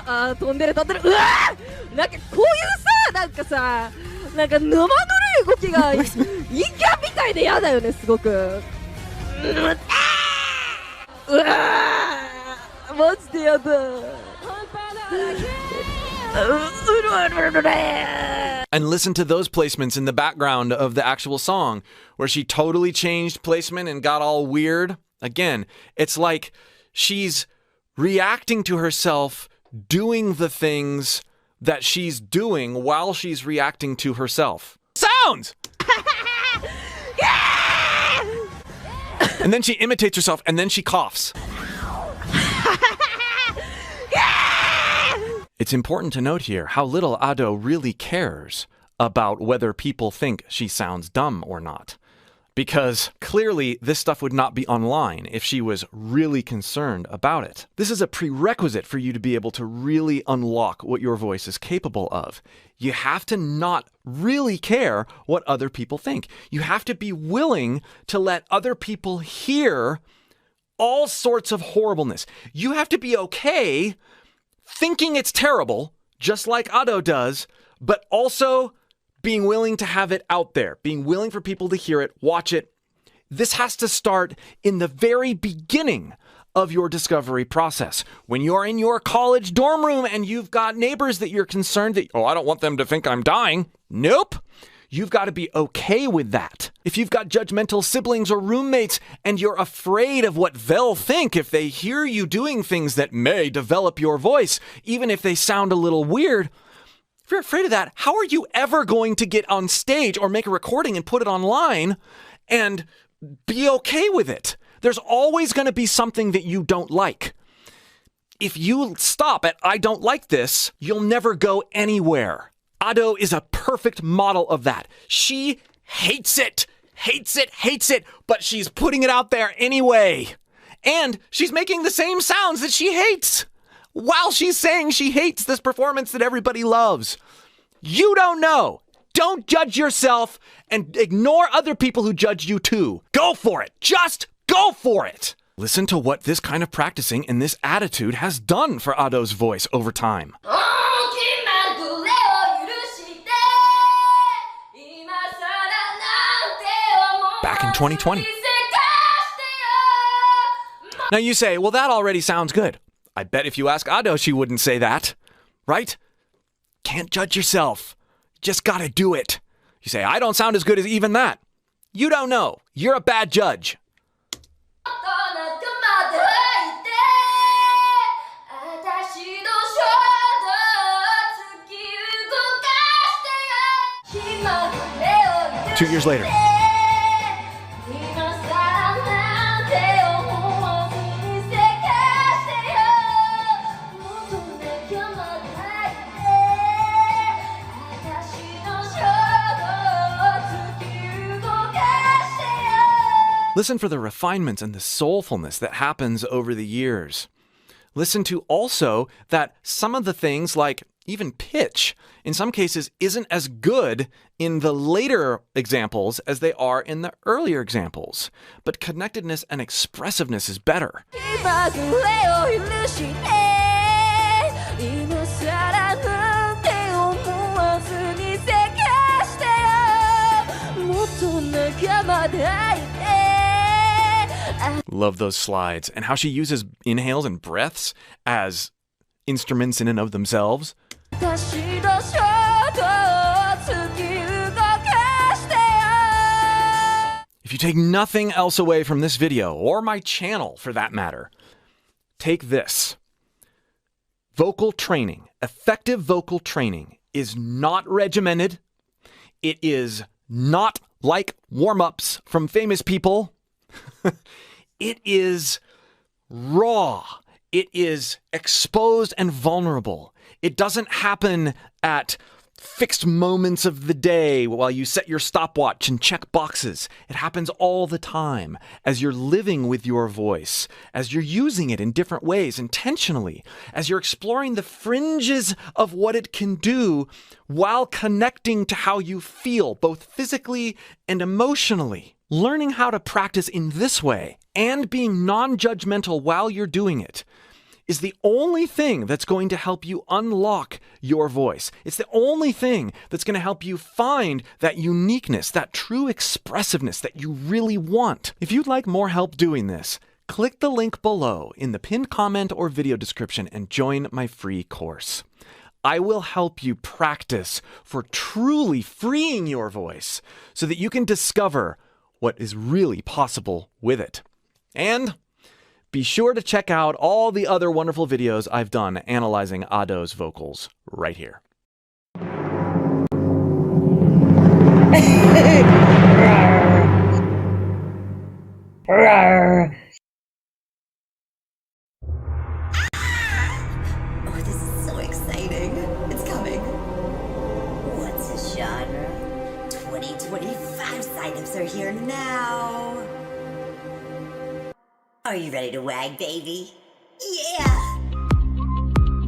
あー飛んでる飛んでるうわーなんかこういうさなんかさなんか生ぬるい動きが陰キャみたいで嫌だよねすごくうわーマジで嫌だ And listen to those placements in the background of the actual song where she totally changed placement and got all weird. Again, it's like she's reacting to herself doing the things that she's doing while she's reacting to herself. Sounds! And then she imitates herself and then she coughs. It's important to note here how little Ado really cares about whether people think she sounds dumb or not. Because clearly this stuff would not be online if she was really concerned about it. This is a prerequisite for you to be able to really unlock what your voice is capable of. You have to not really care what other people think. You have to be willing to let other people hear all sorts of horribleness. You have to be okay thinking it's terrible, just like Ado does, but also being willing to have it out there, being willing for people to hear it, watch it. This has to start in the very beginning of your discovery process. When you're in your college dorm room and you've got neighbors that you're concerned that, I don't want them to think I'm dying. Nope. You've got to be okay with that. If you've got judgmental siblings or roommates and you're afraid of what they'll think if they hear you doing things that may develop your voice, even if they sound a little weird, if you're afraid of that, how are you ever going to get on stage or make a recording and put it online and be okay with it? There's always going to be something that you don't like. If you stop at, I don't like this, you'll never go anywhere. Ado is a perfect model of that. She hates it, but she's putting it out there anyway. And she's making the same sounds that she hates while she's saying she hates this performance that everybody loves. You don't know. Don't judge yourself and ignore other people who judge you too. Go for it. Just go for it. Listen to what this kind of practicing and this attitude has done for Ado's voice over time. Back in 2020. Now you say, well, that already sounds good. I bet if you ask Ado, she wouldn't say that, right? Can't judge yourself. Just gotta do it. You say, I don't sound as good as even that. You don't know. You're a bad judge. Two years later. Listen for the refinements and the soulfulness that happens over the years. Listen to also that some of the things, like even pitch, in some cases isn't as good in the later examples as they are in the earlier examples. But connectedness and expressiveness is better. Love those slides and how she uses inhales and breaths as instruments in and of themselves. If you take nothing else away from this video, or my channel for that matter, take this. Vocal training, effective vocal training, is not regimented. It is not like warm-ups from famous people. It is raw. It is exposed and vulnerable. It doesn't happen at fixed moments of the day while you set your stopwatch and check boxes. It happens all the time as you're living with your voice, as you're using it in different ways intentionally, as you're exploring the fringes of what it can do while connecting to how you feel, both physically and emotionally. Learning how to practice in this way and being non-judgmental while you're doing it is the only thing that's going to help you unlock your voice. It's the only thing that's going to help you find that uniqueness, that true expressiveness that you really want. If you'd like more help doing this, click the link below in the pinned comment or video description and join my free course. I will help you practice for truly freeing your voice so that you can discover what is really possible with it. And be sure to check out all the other wonderful videos I've done analyzing Ado's vocals right here. Oh, this is so exciting. It's coming. What's a genre? 2025 signups are here now. Are you ready to wag, baby? Yeah!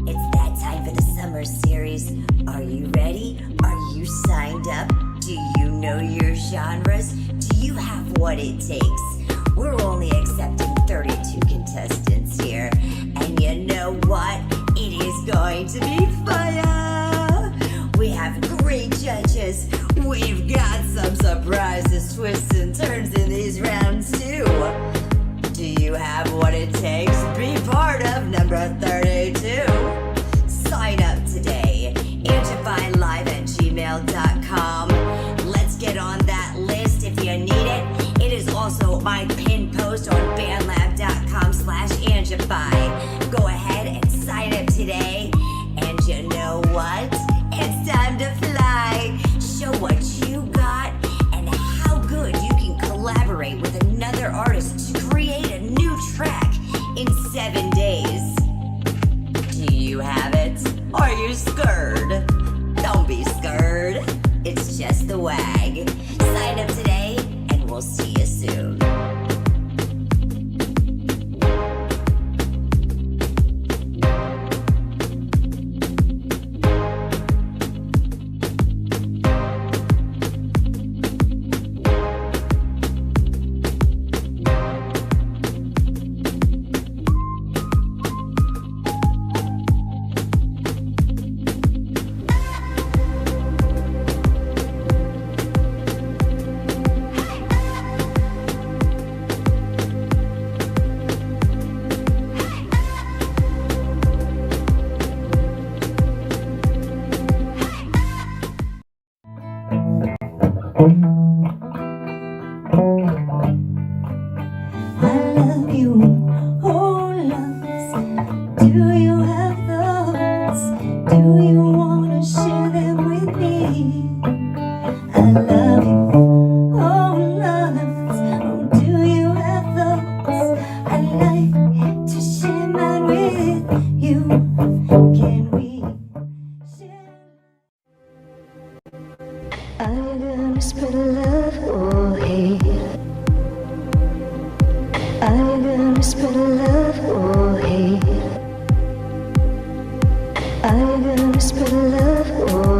It's that time for the summer series. Are you ready? Are you signed up? Do you know your genres? Do you have what it takes? We're only accepting 32 contestants here. And you know what? It is going to be fire! We have great judges. We've got some surprises, twists, and turns in these rounds, too. Do you have what it takes to be part of number 32? Sign up today. Angified live at gmail.com. Let's get on that list if you need it. It is also my pinned post on bandlab.com/Angified. Go ahead and sign up today. And you know what? It's time to fly. Show what you got and how good you can collaborate with another artist to create a new track in 7 days. Do you have it? Are you scared? Don't be scared. It's just the wag. Sign up today and we'll see you soon. Are you gonna spread love or hate? Are you gonna spread love or hate? Are you gonna spread love or